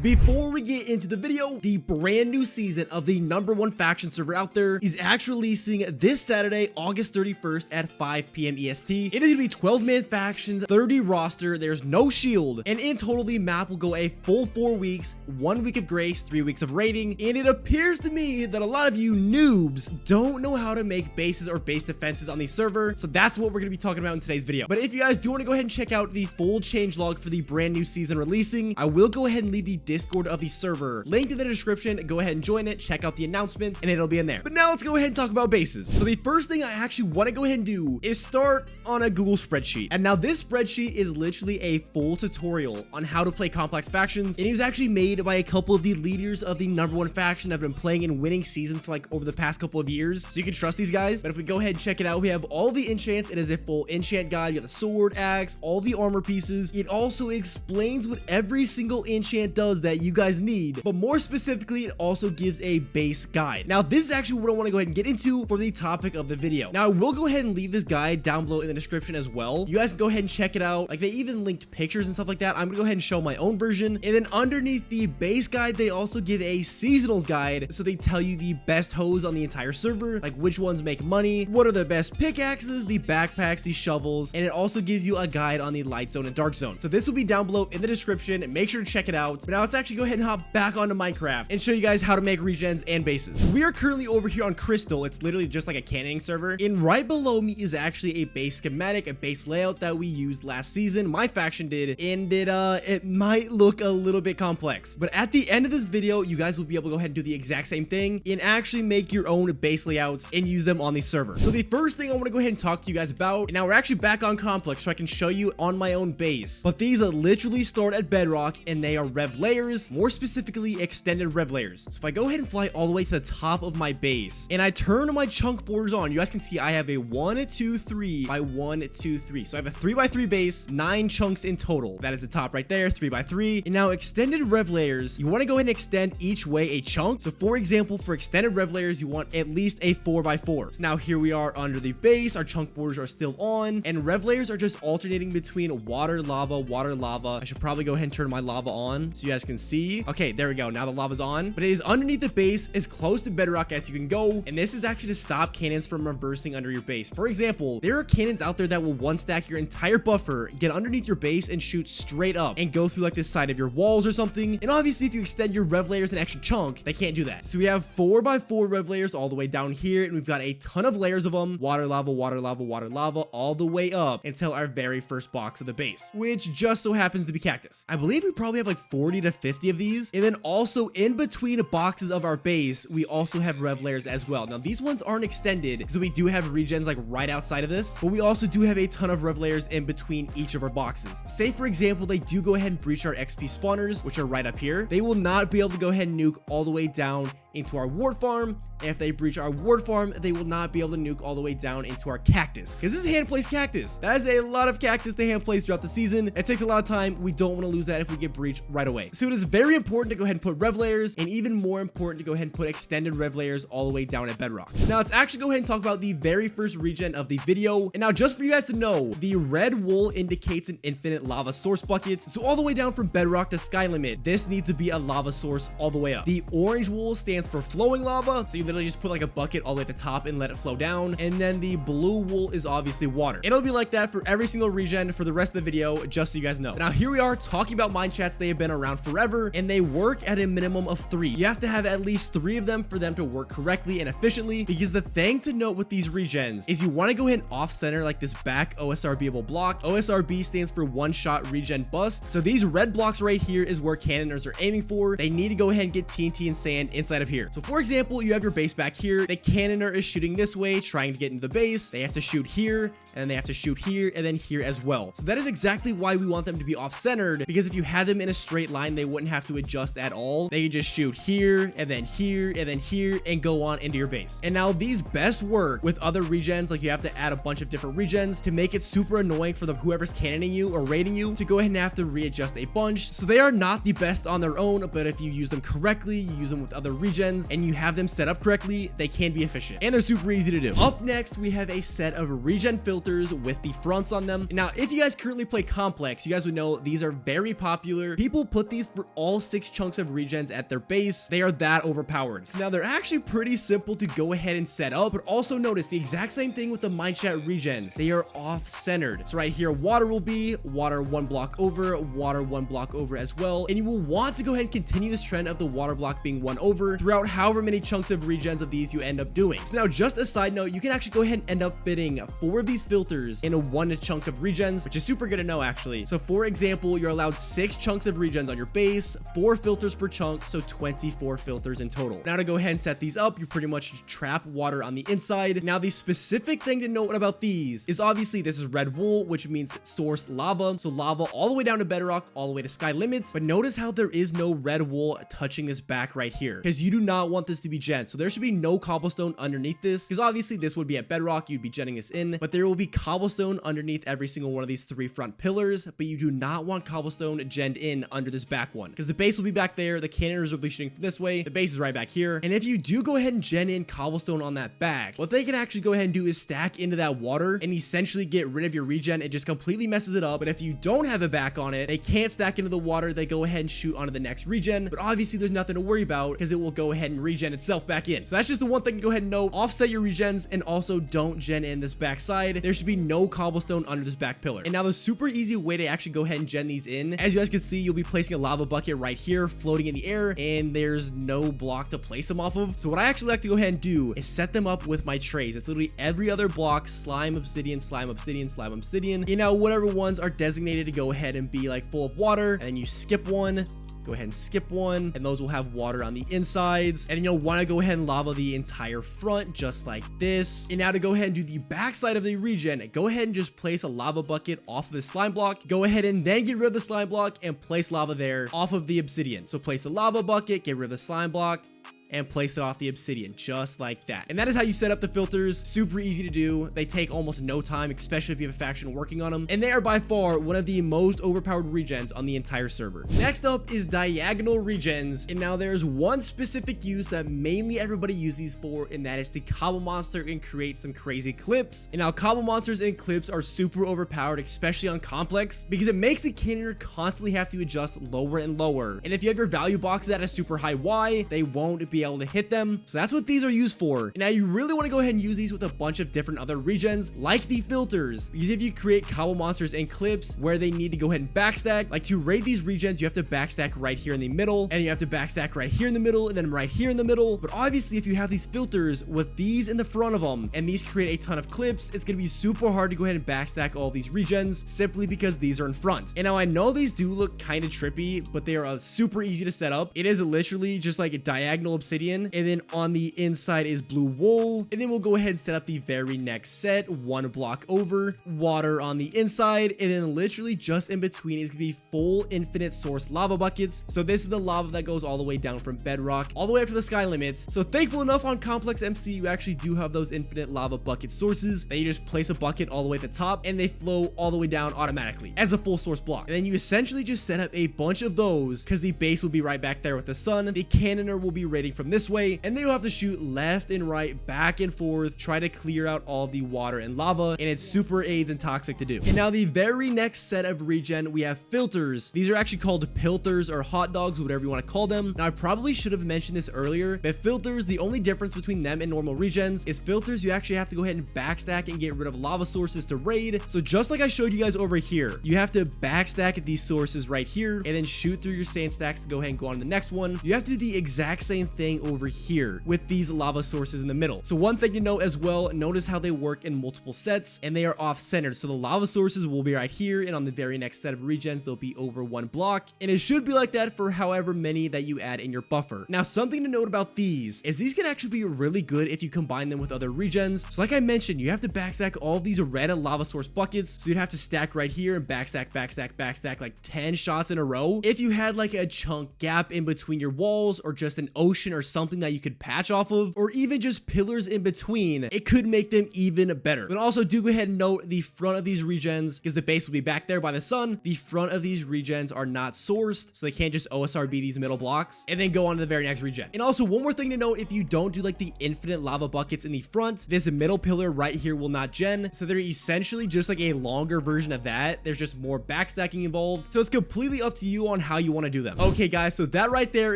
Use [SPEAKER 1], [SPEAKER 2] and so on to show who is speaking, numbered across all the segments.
[SPEAKER 1] Before we get into the video, the brand new season of the #1 faction server out there is actually releasing this Saturday, August 31st at 5 p.m. EST. It is going to be 12-man factions, 30 roster, there's no shield, and in total the map will go a full 4 weeks, 1 week of grace, 3 weeks of raiding, and it appears to me that a lot of you noobs don't know how to make bases or base defenses on the server, so that's what we're going to be talking about in today's video. But if you guys do want to go ahead and check out the full changelog for the brand new season releasing, I will go ahead and leave the Discord of the server linked in the description. Go ahead and join it, check out the announcements, and it'll be in there. But now let's go ahead and talk about bases. So the first thing I actually want to go ahead and do is start on a Google spreadsheet. And now this spreadsheet is literally a full tutorial on how to play complex factions, and it was actually made by a couple of the leaders of the #1 faction that have been playing and winning seasons for like over the past couple of years, so you can trust these guys. But if we go ahead and check it out, we have all the enchants. It is a full enchant guide. You got the sword, axe, all the armor pieces. It also explains what every single enchant does that you guys need, but more specifically, it also gives a base guide. Now this is actually what I want to go ahead and get into for the topic of the video. Now I will go ahead and leave this guide down below in the description as well. You guys go ahead and check it out. Like, they even linked pictures and stuff like that. I'm gonna go ahead and show my own version, and then underneath the base guide they also give a seasonals guide, so they tell you the best hose on the entire server, like which ones make money, what are the best pickaxes, the backpacks, the shovels, and it also gives you a guide on the light zone and dark zone. So this will be down below in the description, and make sure to check it out. But now let's actually go ahead and hop back onto Minecraft and show you guys how to make regens and bases. So we are currently over here on Crystal. It's literally just like a cannoning server, and right below me is actually a base schematic, a base layout that we used last season. My faction did, and it might look a little bit complex, but at the end of this video you guys will be able to go ahead and do the exact same thing and actually make your own base layouts and use them on the server. So the first thing I want to go ahead and talk to you guys about, and now we're actually back on complex so I can show you on my own base, but these literally start at bedrock, and they are Rev Layers, more specifically extended Rev Layers. So if I go ahead and fly all the way to the top of my base and I turn my chunk borders on, you guys can see I have a 1 2 3 by 1 2 3. So I have a 3 by 3 base, 9 chunks in total. That is the top right there, 3 by 3. And now extended Rev Layers, you want to go ahead and extend each way a chunk. So for example, for extended Rev Layers, you want at least a 4 by 4. So now here we are under the base, our chunk borders are still on, and Rev Layers are just alternating between water, lava, water, lava. I should probably go ahead and turn my lava on so you guys can see. Okay, there we go. Now the lava's on, but it is underneath the base, as close to bedrock as you can go. And this is actually to stop cannons from reversing under your base. For example, there are cannons out there that will one stack your entire buffer, get underneath your base and shoot straight up and go through like the side of your walls or something. And obviously if you extend your Rev Layers an extra chunk, they can't do that. So we have 4 by 4 Rev Layers all the way down here, and we've got a ton of layers of them, water, lava, water, lava, water, lava, all the way up until our very first box of the base, which just so happens to be cactus. I believe we probably have like 40 to 50 of these. And then also in between boxes of our base, we also have Rev Layers as well. Now these ones aren't extended because we do have regens like right outside of this, but we also do have a ton of Rev Layers in between each of our boxes. Say for example, they do go ahead and breach our XP spawners, which are right up here. They will not be able to go ahead and nuke all the way down into our ward farm, and if they breach our ward farm, they will not be able to nuke all the way down into our cactus, because this is hand placed cactus. That is a lot of cactus to hand place throughout the season. It takes a lot of time. We don't want to lose that if we get breached right away. So it is very important to go ahead and put Rev Layers, and even more important to go ahead and put extended Rev Layers all the way down at bedrock. So now let's actually go ahead and talk about the very first regen of the video. And now just for you guys to know, the red wool indicates an infinite lava source bucket. So all the way down from bedrock to sky limit, this needs to be a lava source all the way up. The orange wool stands for flowing lava, so you literally just put like a bucket all the way at the top and let it flow down. And then the blue wool is obviously water. It'll be like that for every single regen for the rest of the video, just so you guys know. Now here we are talking about mine chats. They have been around forever, and they work at a minimum of 3. You have to have at least 3 of them for them to work correctly and efficiently, because the thing to note with these regens is you want to go ahead and off center like this back OSRBable block. OSRB stands for one shot regen bust. So these red blocks right here is where cannoners are aiming for. They need to go ahead and get TNT and sand inside of here. So for example, you have your base back here. The cannoner is shooting this way, trying to get into the base. They have to shoot here, and then they have to shoot here, and then here as well. So that is exactly why we want them to be off-centered, because if you had them in a straight line, they wouldn't have to adjust at all. They could just shoot here, and then here, and then here, and go on into your base. And now these best work with other regens, like you have to add a bunch of different regens to make it super annoying for the whoever's cannoning you or raiding you to go ahead and have to readjust a bunch. So they are not the best on their own, but if you use them correctly, you use them with other regens, regens and you have them set up correctly, they can be efficient and they're super easy to do. Up next, we have a set of regen filters with the fronts on them. Now, if you guys currently play Complex, you guys would know these are very popular. People put these for all 6 chunks of regens at their base. They are that overpowered. So now they're actually pretty simple to go ahead and set up, but also notice the exact same thing with the Mindchat regens. They are off-centered. So right here, water will be water 1 block over, water 1 block over as well. And you will want to go ahead and continue this trend of the water block being 1 over throughout however many chunks of regens of these you end up doing. So now, just a side note, you can actually go ahead and end up fitting 4 of these filters in a 1 chunk of regens, which is super good to know actually. So for example, you're allowed 6 chunks of regens on your base, 4 filters per chunk, so 24 filters in total. Now to go ahead and set these up, you pretty much trap water on the inside. Now the specific thing to note about these is obviously this is red wool, which means source lava. So lava all the way down to bedrock, all the way to sky limits. But notice how there is no red wool touching this back right here, because you do not want this to be gen. So there should be no cobblestone underneath this, because obviously this would be at bedrock, you'd be genning this in, but there will be cobblestone underneath every single one of these 3 front pillars. But you do not want cobblestone genned in under this back one, because the base will be back there, the cannoners will be shooting from this way, the base is right back here. And if you do go ahead and gen in cobblestone on that back, what they can actually go ahead and do is stack into that water and essentially get rid of your regen. It just completely messes it up. But if you don't have a back on it, they can't stack into the water, they go ahead and shoot onto the next regen. But obviously there's nothing to worry about, because it will go ahead and regen itself back in. So that's just the one thing to go ahead and note. Offset your regens, and also don't gen in this back side. There should be no cobblestone under this back pillar. And now the super easy way to actually go ahead and gen these in, as you guys can see, you'll be placing a lava bucket right here floating in the air, and there's no block to place them off of. So what I actually like to go ahead and do is set them up with my trays. It's literally every other block: slime, obsidian, slime, obsidian, slime, obsidian. You know, whatever ones are designated to go ahead and be like full of water, and then you skip one, go ahead and skip one, and those will have water on the insides. And you'll want to go ahead and lava the entire front just like this. And now to go ahead and do the back side of the regen, go ahead and just place a lava bucket off of the slime block. Go ahead and then get rid of the slime block and place lava there off of the obsidian. So place the lava bucket, get rid of the slime block, and place it off the obsidian just like that. And that is how you set up the filters. Super easy to do. They take almost no time, especially if you have a faction working on them, and they are by far one of the most overpowered regens on the entire server. Next up is diagonal regens, and now there's one specific use that mainly everybody uses these for, and that is to cobble monster and create some crazy clips. And now cobble monsters and clips are super overpowered, especially on complex, because it makes the cannoner constantly have to adjust lower and lower. And if you have your value boxes at a super high Y, they won't be able to hit them. So that's what these are used for. And now you really want to go ahead and use these with a bunch of different other regens, like the filters, because if you create cobble monsters and clips where they need to go ahead and backstack, like to raid these regens, you have to backstack right here in the middle, and you have to backstack right here in the middle, and then right here in the middle. But obviously if you have these filters with these in the front of them, and these create a ton of clips, it's going to be super hard to go ahead and backstack all these regens, simply because these are in front. And now I know these do look kind of trippy, but they are super easy to set up. It is literally just like a diagonal obsidian, and then on the inside is blue wool. And then we'll go ahead and set up the very next set, 1 block over, water on the inside, and then literally just in between is gonna be full infinite source lava buckets. So this is the lava that goes all the way down from bedrock all the way up to the sky limits. So thankful enough on Complex MC, you actually do have those infinite lava bucket sources that you just place a bucket all the way at the top, and they flow all the way down automatically as a full source block. And then you essentially just set up a bunch of those, because the base will be right back there with the sun. The cannoner will be raiding from this way, and then you'll have to shoot left and right, back and forth, try to clear out all of the water and lava, and it's super AIDS and toxic to do. And now the very next set of regen, we have filters. These are actually called pilters or hot dogs, whatever you want to call them. Now I probably should have mentioned this earlier, but filters, the only difference between them and normal regens is filters, you actually have to go ahead and backstack and get rid of lava sources to raid. So just like I showed you guys over here, you have to backstack these sources right here, and then shoot through your sand stacks to go ahead and go on to the next one. You have to do the exact same thing over here with these lava sources in the middle. So one thing to note as well, notice how they work in multiple sets, and they are off-centered. So the lava sources will be right here, and on the very next set of regens, they'll be over 1 block, and it should be like that for however many that you add in your buffer. Now something to note about these is these can actually be really good if you combine them with other regens. So like I mentioned, you have to backstack all of these red lava source buckets, so you'd have to stack right here and backstack like 10 shots in a row. If you had like a chunk gap in between your walls, or just an ocean or something that you could patch off of, or even just pillars in between, it could make them even better. But also do go ahead and note the front of these regens, because the base will be back there by the sun. The front of these regens are not sourced, so they can't just OSRB these middle blocks and then go on to the very next regen. And also one more thing to note, if you don't do like the infinite lava buckets in the front, this middle pillar right here will not gen. So they're essentially just like a longer version of that. There's just more backstacking involved. So it's completely up to you on how you want to do them. Okay guys, so that right there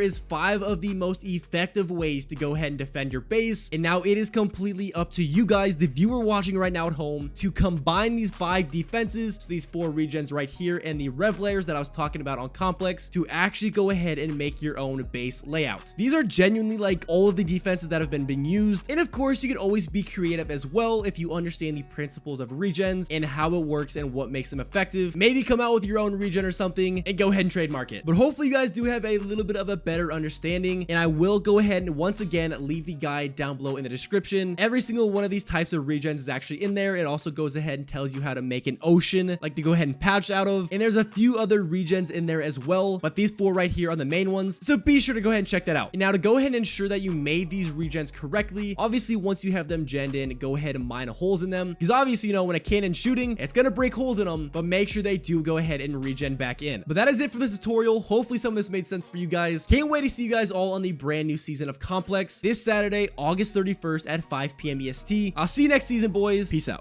[SPEAKER 1] is 5 of the most effective ways to go ahead and defend your base. And now it is completely up to you guys, the viewer watching right now at home, to combine these 5 defenses, so these 4 regens right here and the rev layers that I was talking about on complex, to actually go ahead and make your own base layout. These are genuinely like all of the defenses that have been being used. And of course you can always be creative as well if you understand the principles of regens and how it works and what makes them effective. Maybe come out with your own regen or something and go ahead and trademark it. But hopefully you guys do have a little bit of a better understanding, and I will go ahead and once again leave the guide down below in the description. Every single one of these types of regens is actually in there. It also goes ahead and tells you how to make an ocean like to go ahead and pouch out of, and there's a few other regens in there as well, but these 4 right here are the main ones, so be sure to go ahead and check that out. And now to go ahead and ensure that you made these regens correctly, obviously once you have them genned in, go ahead and mine holes in them, because obviously you know when a cannon's shooting, it's gonna break holes in them, but make sure they do go ahead and regen back in. But that is it for the tutorial. Hopefully some of this made sense for you guys. Can't wait to see you guys all on the brand new season of Complex this Saturday, August 31st at 5 p.m. EST. I'll see you next season, boys. Peace out.